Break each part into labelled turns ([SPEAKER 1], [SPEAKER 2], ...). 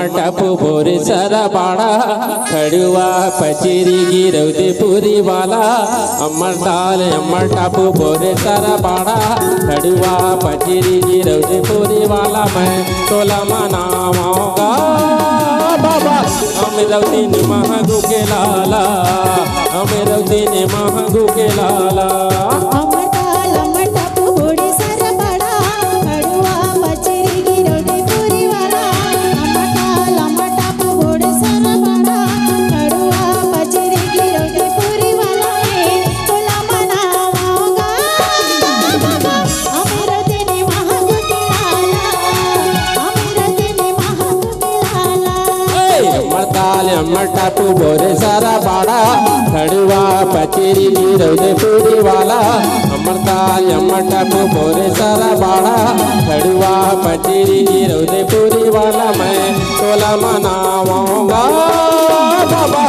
[SPEAKER 1] अमर टापू बोरे सारा बाड़ा खड़ुआ पचेरी गिरौदे पूरी वाला अमर ताल अमर टापू बोरे सारा बाड़ा खड़ुआ पचेरी गिरौदे पूरी वाला मैं तोला मनावाऊंगा बाबा अमरवती ने महंगू के लाला अमरवती ने महंगू के लाला अमर टापू बोरे सारा बाड़ा खड़ुआ पचेरी गिरौदे पूरी वाला अमर ताल अमर टापू बोरे सारा बाड़ा खड़ुआ पचेरी गिरौदे पूरी वाला मैं तोला मनावाऊंगा बाबा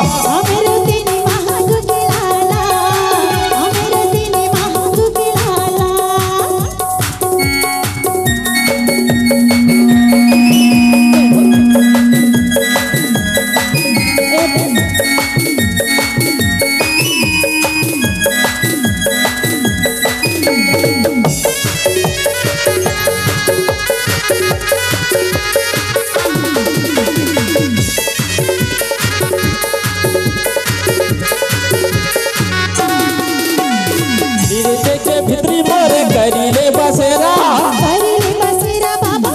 [SPEAKER 1] भित्री मोरे करीले बसेरा बाबा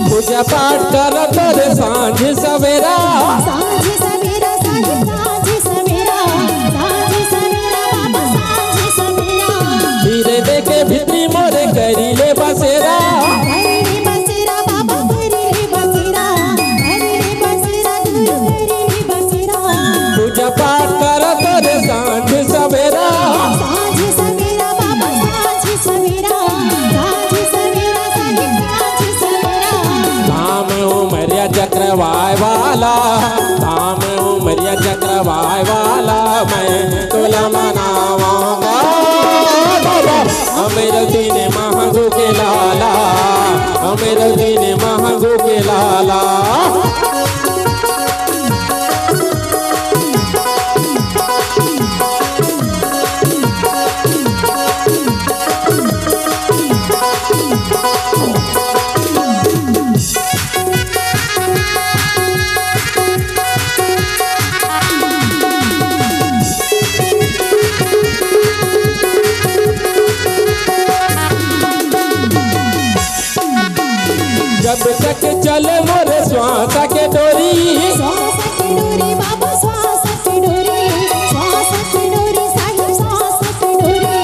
[SPEAKER 1] पूजा पाठ कर करे सांझ सवेरा धीरे देखे भित्री मोरे करीले बसेरा पूजा पाठ कर करे सांझ सवेरा धाम उमरिया चक्रवाय वाला धाम उमरिया चक्रवाय वाला मैं तोला मनावाऊंगा बाबा अमरवती ने महंगू के लाला अमरवती ने महंगू के लाला जब तक चले मोरे श्वास के डोरी
[SPEAKER 2] बाबा श्वास की डोरी साहिब श्वास की डोरी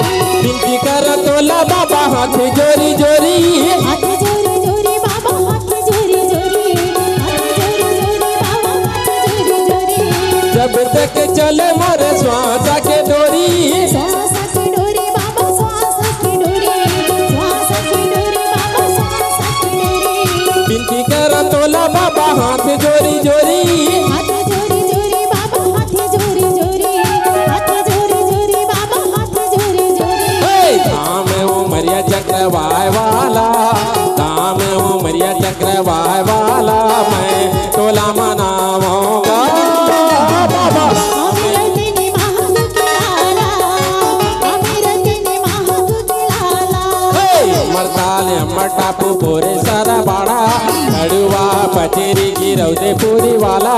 [SPEAKER 1] बिनती कर तोला बाबा हाथ जोरी जोरी
[SPEAKER 2] बाबा हाथ जोरी जोरी बाबा हाथ जोरी जोरी
[SPEAKER 1] जब तक चले मोरे श्वास के डोरी बिनती कर तोला बाबा हाथ जोरी जोरी
[SPEAKER 2] बाबा हाथ जोरी जोरी बाबा हाथ जोरी जोरी
[SPEAKER 1] धाम उमरिया चक्रवाय वाला धाम उमरिया चक्रवाय वाला मैं तोला मनावाऊंगा बाबा
[SPEAKER 2] अमरवती ने महंगू के लाला
[SPEAKER 1] अमर ताल अमर टापू बोरे सारा बाड़ा खड़ुआ पचेरी गिरौदे पूरी वाला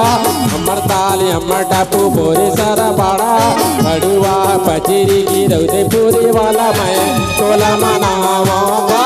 [SPEAKER 1] अमर ताल अमर टापू बोरे सारा बाड़ा खड़ुआ पचेरी गिरौदे पूरी वाला मैं तोला मनावाऊंगा।